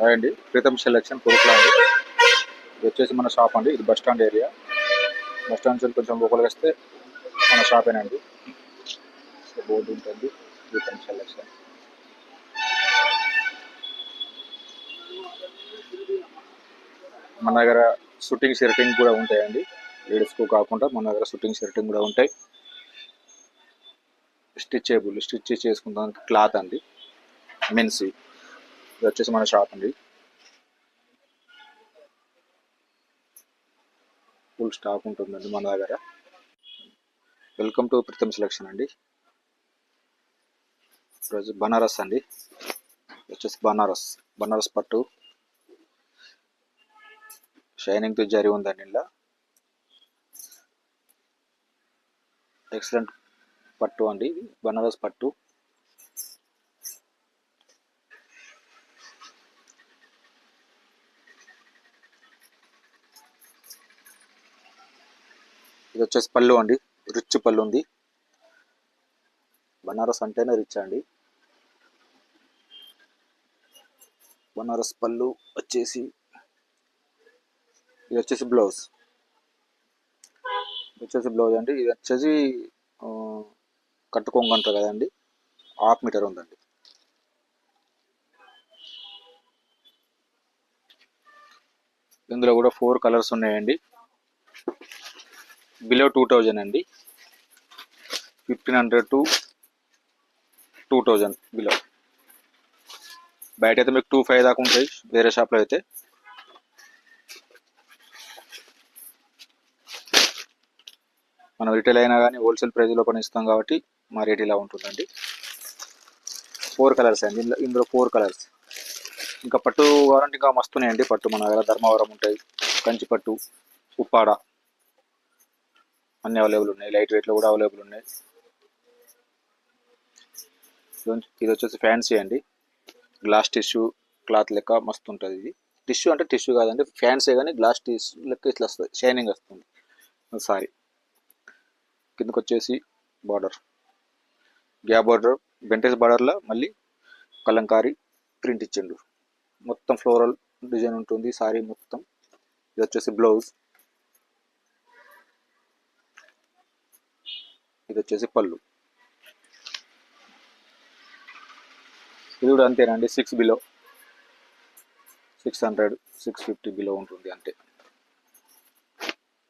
Hi అండి, Pritam selection కురుకులా అండి. ఇది వచ్చేసి మన షాప్ అండి. ఇది bus stand area. Bus stand నుంచి కొంచెం లోపలికి వస్తే మన షాపేనండి. బోర్డు ఉంటుంది, ప్రీతం సెలెక్షన్. మన దగ్గర షూటింగ్ షర్టింగ్ కూడా ఉంటాయండి. లేడీస్కు కాకుండా మన దగ్గర షూటింగ్ షర్టింగ్ కూడా ఉంటాయి. స్టిచ్ చేసుకుంటాం క్లాత్ అండి, మెన్స్. ఇది వచ్చేసి మన షాప్ అండి. ఫుల్ స్టాక్ ఉంటుందండి మన దగ్గర. వెల్కమ్ టు ప్రీతం సెలెక్షన్ అండి. ఈరోజు బనారస్ అండి. వచ్చేసి బనారస్ పట్టు షైనింగ్ తో జరి ఉందండి. ఇలా ఎక్సలెంట్ పట్టు అండి, బనారస్ పట్టు. ఇది వచ్చేసి పళ్ళు అండి, రిచ్ పళ్ళు ఉంది. బనారస్ అంటేనే రిచ్ అండి. బనారస్ పళ్ళు వచ్చేసి, ఇది వచ్చేసి బ్లౌజ్ అండి. ఇది వచ్చేసి కట్టుకొంగ అంటారు కదండి, 1/2 మీటర్ ఉందండి. ఇందులో కూడా 4 కలర్స్ ఉన్నాయండి. బిలో 2000 అండి, 1500 to 2000 బిలో. బయట అయితే మీకు 2500 దాకా ఉంటాయి వేరే షాప్లో అయితే. మనం రిటైల్ అయినా కానీ హోల్సేల్ ప్రైస్లో పని ఇస్తాం కాబట్టి మా రేట్ ఇలా ఉంటుందండి. 4 కలర్స్ అండి, ఇందులో 4 కలర్స్. ఇంకా పట్టు కావాలంటే ఇంకా మస్తున్నాయండి. పట్టు మన దగ్గర ధర్మవరం ఉంటాయి, కంచి పట్టు, ఉప్పాడ అన్ని అవైలబుల్ ఉన్నాయి. లైట్ వెయిట్లో కూడా అవైలబుల్ ఉన్నాయి. ఇది వచ్చేసి ఫ్యాన్సీ అండి, గ్లాస్ టిష్యూ క్లాత్ లెక్క మస్తు ఉంటుంది. ఇది టిష్యూ అంటే టిష్యూ కాదండి, ఫ్యాన్సీ కానీ గ్లాస్ టిష్యూ లెక్క ఇట్లా వస్తుంది, షైనింగ్ వస్తుంది. సారీ కిందకు వచ్చేసి బార్డర్, గ్యాప్ బార్డర్, బెంటెస్ బార్డర్లో మళ్ళీ కలంకారీ ప్రింట్ ఇచ్చిండు. మొత్తం ఫ్లోరల్ డిజైన్ ఉంటుంది సారీ మొత్తం. ఇది వచ్చేసి బ్లౌజ్, ఇది వచ్చేసి పళ్ళు. ఇది కూడా అంతేనండి, 6 బిలో, 600 650 బిలో ఉంటుంది అంతే.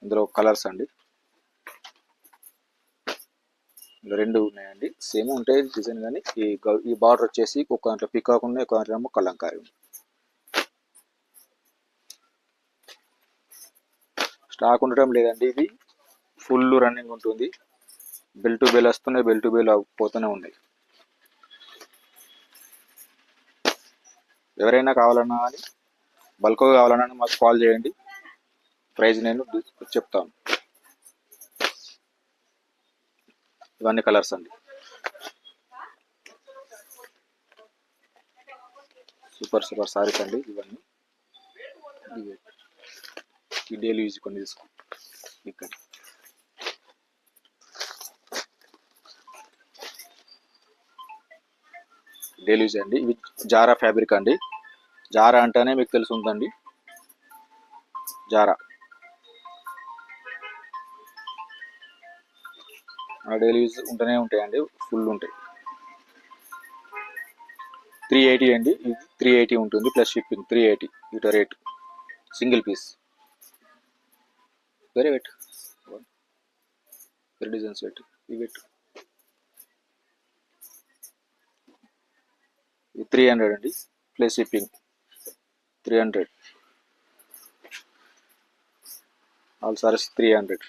ఇందులో కలర్స్ అండి, ఇందులో 2 ఉన్నాయండి. సేమ్ ఉంటాయి డిజైన్, కానీ ఈ బార్డర్ వచ్చేసి ఒక దాంట్లో పికాక్ ఉన్నాయి, ఒక దాంట్లో ఏమో కలంకారీ ఉంది. స్టాక్ ఉండటం లేదండి, ఇది ఫుల్ రన్నింగ్ ఉంటుంది. బెల్ టు బెల్ వస్తున్నాయి, బెల్ టు బెల్ పోతూనే ఉన్నాయి. ఎవరైనా కావాలన్నా కానీ బల్క్గా కావాలన్నా మాకు కాల్ చేయండి, ప్రైస్ నేను చెప్తాను. ఇవన్నీ కలర్స్ అండి, సూపర్ సారీస్ అండి ఇవన్నీ. ఈ డైలీ యూజ్ కొన్ని తీసుకో ఇక్కడ. డైలీ యూజ్ అండి. ఇవి జారా ఫ్యాబ్రిక్ అండి. జారా అంటేనే మీకు తెలిసి ఉందండి, జారా డైలీ యూజ్ ఉంటూనే ఉంటాయండి, ఫుల్ ఉంటాయి. 380 అండి, ఇది 380 ఉంటుంది ప్లస్ షిప్పింగ్. 380 ఇట రేట్, సింగిల్ పీస్. వేరే వెట్, వేరే డిజైన్స్ వెట్, ఈ వెట్. ఇది 300 అండి ప్లస్ షిప్పింగ్, 300. ఆల్ సారీస్ 300.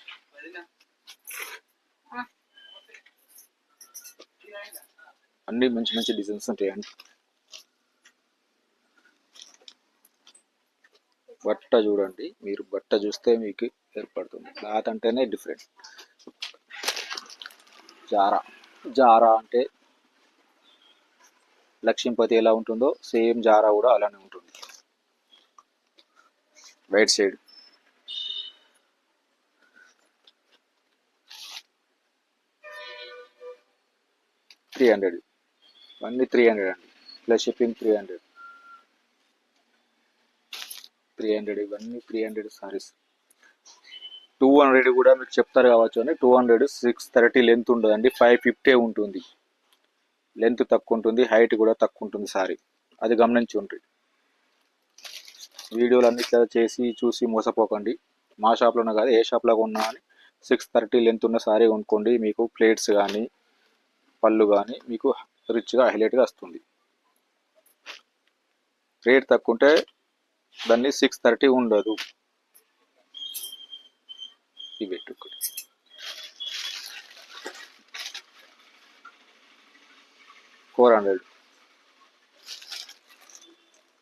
అన్ని మంచి మంచి డిజైన్స్ ఉంటాయండి. బట్ట చూడండి, మీరు బట్ట చూస్తే మీకు ఏర్పడుతుంది, క్లాత్ అంటేనే డిఫరెంట్. జారా అంటే లక్ష్మీపతి ఎలా ఉంటుందో సేమ్ జారా కూడా అలానే ఉంటుంది. వైట్ సైడ్ $300, అన్ని 300 అండి ప్లస్ షిప్పింగ్ 300. 300 ఇవన్నీ 300 సారీస్. 200 కూడా మీకు చెప్తారు కావచ్చు అని 200 630 లెంత్ ఉండదండి, 550 ఉంటుంది. లెంత్ తక్కువ ఉంటుంది, హైట్ కూడా తక్కువ ఉంటుంది సారీ, అది గమనించి ఉంటుంది. వీడియోలు అన్నిట్లో చేసి చూసి మోసపోకండి. మా షాప్లోనే కాదు ఏ షాప్లో కొన్నా అని 630 లెంత్ ఉన్న సారీ కొనుక్కోండి. మీకు ప్లేట్స్ కానీ పళ్ళు కానీ మీకు రిచ్గా హైలైట్గా వస్తుంది. రేట్ తక్కువ ఉంటే దాన్ని 630 ఉండదు. ఇవి పెట్టుకోండి. 400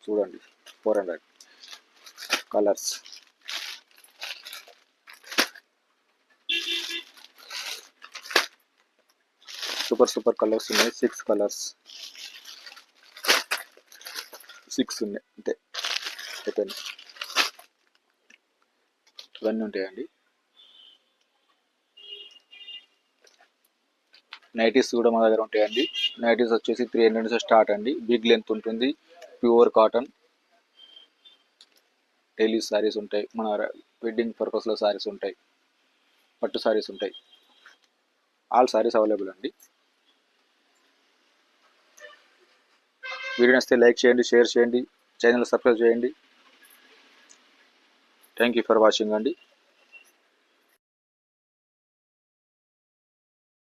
చూడండి, 400 కలర్స్. సూపర్ కలర్స్ ఉన్నాయి. 6 కలర్స్, 6 ఉన్నాయి అంతే. అయిపోయింది. ఇవన్నీ ఉంటాయండి. నైటీస్ కూడా మా దగ్గర ఉంటాయండి. నైటీస్ వచ్చేసి 300 నుంచి స్టార్ట్ అండి. బిగ్ లెంత్ ఉంటుంది, ప్యూర్ కాటన్. డైలీ సారీస్ ఉంటాయి, మన వెడ్డింగ్ పర్పస్లో సారీస్ ఉంటాయి, పట్టు సారీస్ ఉంటాయి. ఆల్ సారీస్ అవైలబుల్ అండి. వీడియో నచ్చితే లైక్ చేయండి, షేర్ చేయండి, ఛానల్ సబ్స్క్రైబ్ చేయండి. థ్యాంక్ యూ ఫర్ వాచింగ్ అండి.